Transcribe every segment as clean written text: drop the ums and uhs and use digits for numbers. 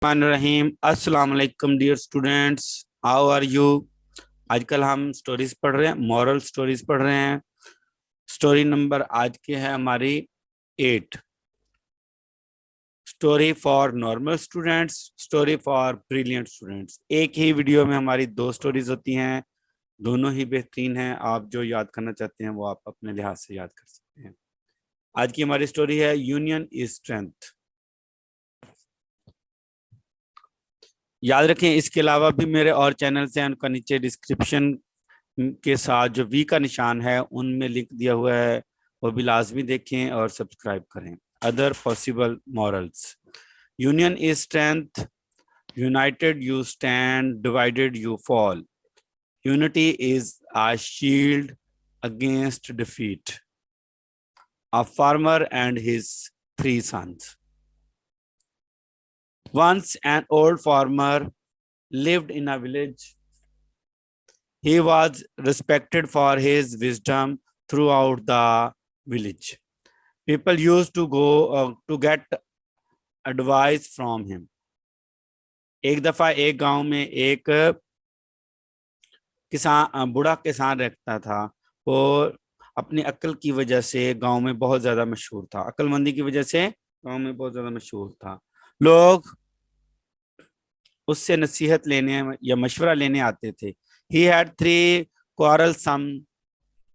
रहीम अस्सलाम वालेकुम dear students, how are you. आजकल हम स्टोरीज पढ़ रहे हैं, मॉरल स्टोरीज पढ़ रहे हैं। स्टोरी नंबर आज की है हमारी 8। Story for normal students, story for brilliant students. एक ही वीडियो में हमारी 2 स्टोरीज होती हैं, दोनों ही बेहतरीन हैं। आप जो याद करना चाहते हैं वो आप अपने लिहाज से याद कर सकते हैं। आज की हमारी स्टोरी है यूनियन इज स्ट्रेंथ। याद रखें, इसके अलावा भी मेरे और चैनल्स हैं, उनका नीचे डिस्क्रिप्शन के साथ जो वी का निशान है उनमें लिंक दिया हुआ है, वो भी लाजमी देखें और सब्सक्राइब करें। Other possible morals. Union is strength, United you stand, divided you fall. Unity is a shield against defeat. A farmer and his 3 sons. Once an old farmer lived in a village. He was respected for his wisdom throughout the village. People used to go to get advice from him. एक दफा एक गांव में एक किसान, बूढ़ा किसान रहता था। वो अपनी अक्ल की वजह से गांव में बहुत ज्यादा मशहूर था, अक्लमंदी की वजह से गांव में बहुत ज्यादा मशहूर था। लोग उससे नसीहत लेने या मशवरा लेने आते थे। He had 3 quarrelsome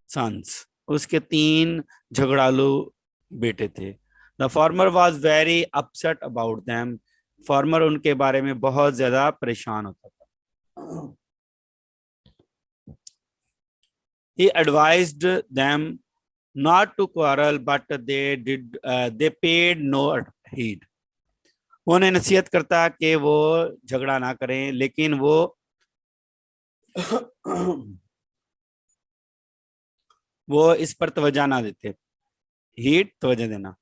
sons. उसके 3 झगड़ालू बेटे थे। The farmer was very upset about them. Farmer उनके बारे में बहुत ज्यादा परेशान होता था। He advised them not to quarrel, but they paid no heed. उन्हें नसीहत करता कि वो झगड़ा ना करें, लेकिन वो वो इस पर तवज्जो ना देते। हीट तवज्जो देना।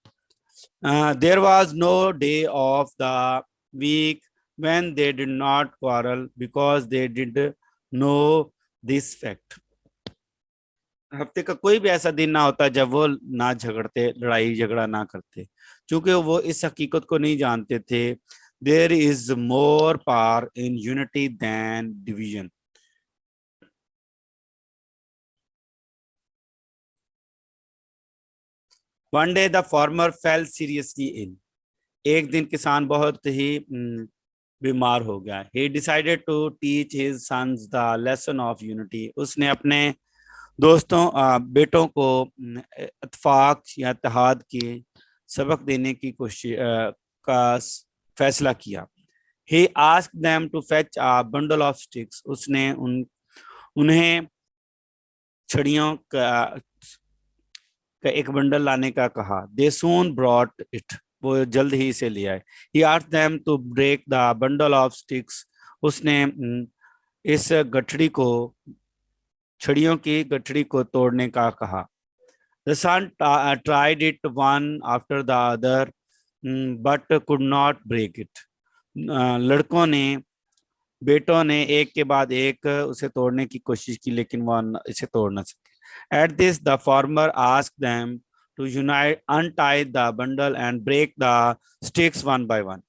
There was no day of the week when they did not quarrel, because they did know this fact. हफ्ते का कोई भी ऐसा दिन ना होता जब वो ना झगड़ते, लड़ाई झगड़ा ना करते, क्योंकि वो इस हकीकत को नहीं जानते थे। There is more power in unity than division. One day the farmer fell seriously ill. एक दिन किसान बहुत ही बीमार हो गया। He decided to teach his sons the lesson of unity. उसने अपने बेटों को इत्तेफाक या इत्तेहाद के सबक देने की कोशिश का फैसला किया। He asked them to fetch a bundle of sticks. उसने उन्हें छड़ियों का एक बंडल लाने का कहा। They soon brought it. वो जल्द ही इसे ले आए। He asked them to break the bundle of sticks. उसने इस गठड़ी को, छड़ियों की गठड़ी को तोड़ने का कहा। The son tried it one after the other, but could not break it. बेटों ने एक के बाद एक उसे तोड़ने की कोशिश की, लेकिन वह इसे तोड़ न सके। At this, the farmer asked them to untie the bundle and break the sticks one by one.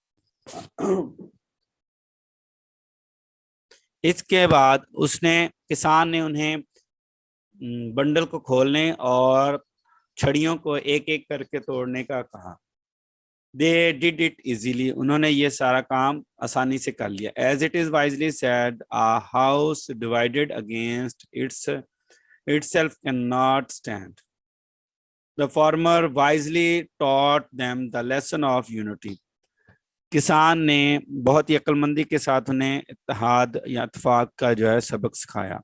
इसके बाद किसान ने उन्हें बंडल को खोलने और छड़ियों को एक एक करके तोड़ने का कहा। They did it easily. उन्होंने ये सारा काम आसानी से कर लिया। As it is wisely said, a house divided against itself cannot stand. The farmer wisely taught them the lesson of unity. किसान ने बहुत ही अक्लमंदी के साथ उन्हें इत्तेहाद या इत्तेफाक का जो है सबक सिखाया।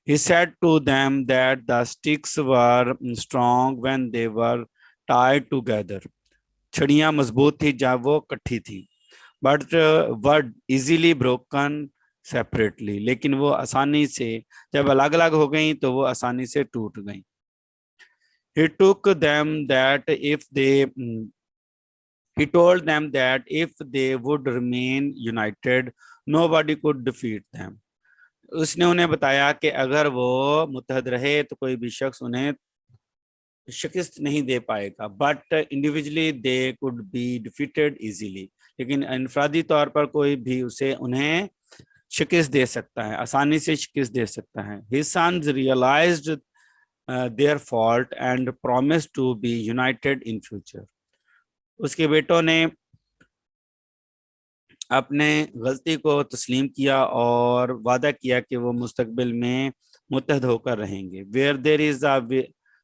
He said to them that the sticks were strong when they were tied together. छड़ियां मजबूत थी जब वो इकट्ठी थी। But were easily broken separately, लेकिन वो आसानी से जब अलग अलग हो गई तो वो आसानी से टूट गई। He took them that if they he told them that if they would remain united, nobody could defeat them. उसने उन्हें बताया कि अगर वो मुत्तहद रहे तो कोई भी शख्स उन्हें शिकस्त नहीं दे पाएगा। But individually they could be defeated easily, लेकिन इनफरादी तौर पर कोई भी उसे उन्हें शिकस्त दे सकता है, आसानी से शिकस्त दे सकता है. His sons realized their fault and promised to be united in future. उसके बेटों ने अपने गलती को तस्लीम किया और वादा किया कि वो मुस्तकबिल में मुत्तहद होकर रहेंगे. Where there is a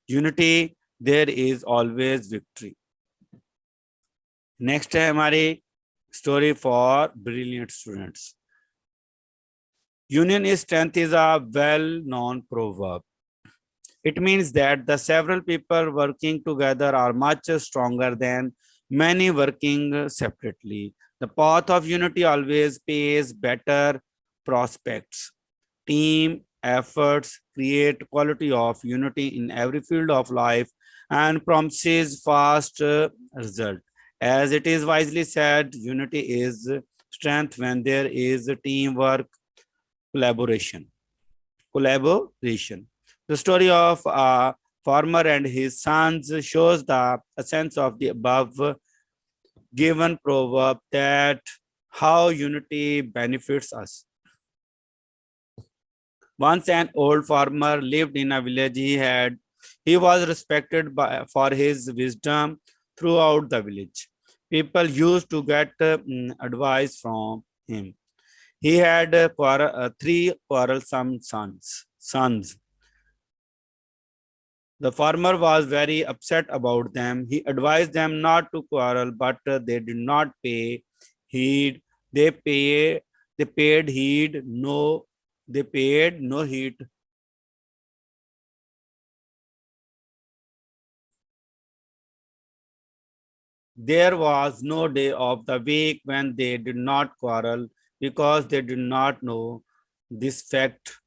unity, there is always victory. Next है हमारी story for brilliant students. Union is strength is a well-known proverb. It means that the several people working together are much stronger than many working separately. The path of unity always pays better prospects. Team efforts create quality of unity in every field of life and promises fast result. As it is wisely said, unity is strength when there is teamwork, collaboration. The story of a farmer and his sons shows the essence of the above given proverb, that how unity benefits us. Once an old farmer lived in a village. He was respected for his wisdom throughout the village. People used to get advice from him. He had three quarrelsome sons. The farmer was very upset about them. He advised them not to quarrel, but they did not pay heed. They paid heed. They paid no heed. There was no day of the week when they did not quarrel, because they did not know this fact.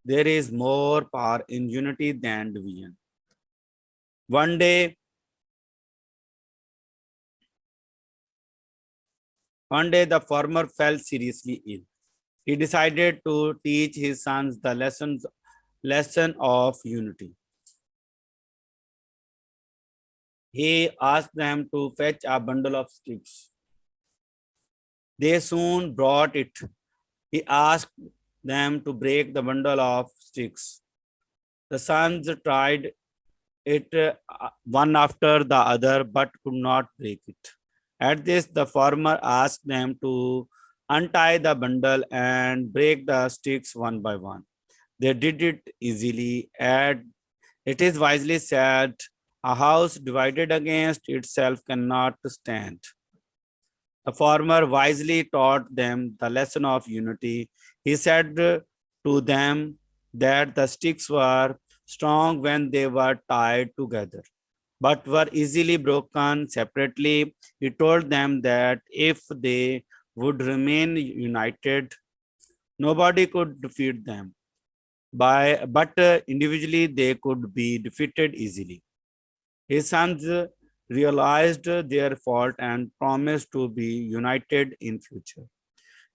There is more power in unity than division. One day, the farmer fell seriously ill. He decided to teach his sons the lesson of unity. He asked them to fetch a bundle of sticks. They soon brought it. He asked them to break the bundle of sticks. The sons tried it one after the other, but could not break it. At this, the farmer asked them to untie the bundle and break the sticks one by one. They did it easily. And it is wisely said, a house divided against itself cannot stand. The farmer wisely taught them the lesson of unity. He said to them that the sticks were strong when they were tied together, but were easily broken separately. He told them that if they would remain united, nobody could defeat them. But individually, they could be defeated easily. His sons realized their fault and promised to be united in future.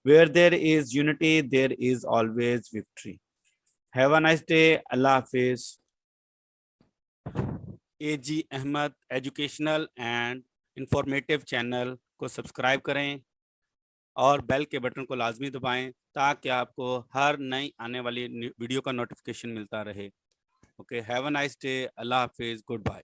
Where there is unity, there is always victory. Have a nice day. Allah Hafiz. AG Ahmad educational and informative channel को subscribe करें और bell के button को लाजमी दबाएं, ताकि आपको हर नई आने वाली वीडियो का नोटिफिकेशन मिलता रहे. Okay, have a nice day. अल्लाह हाफिज. Good bye.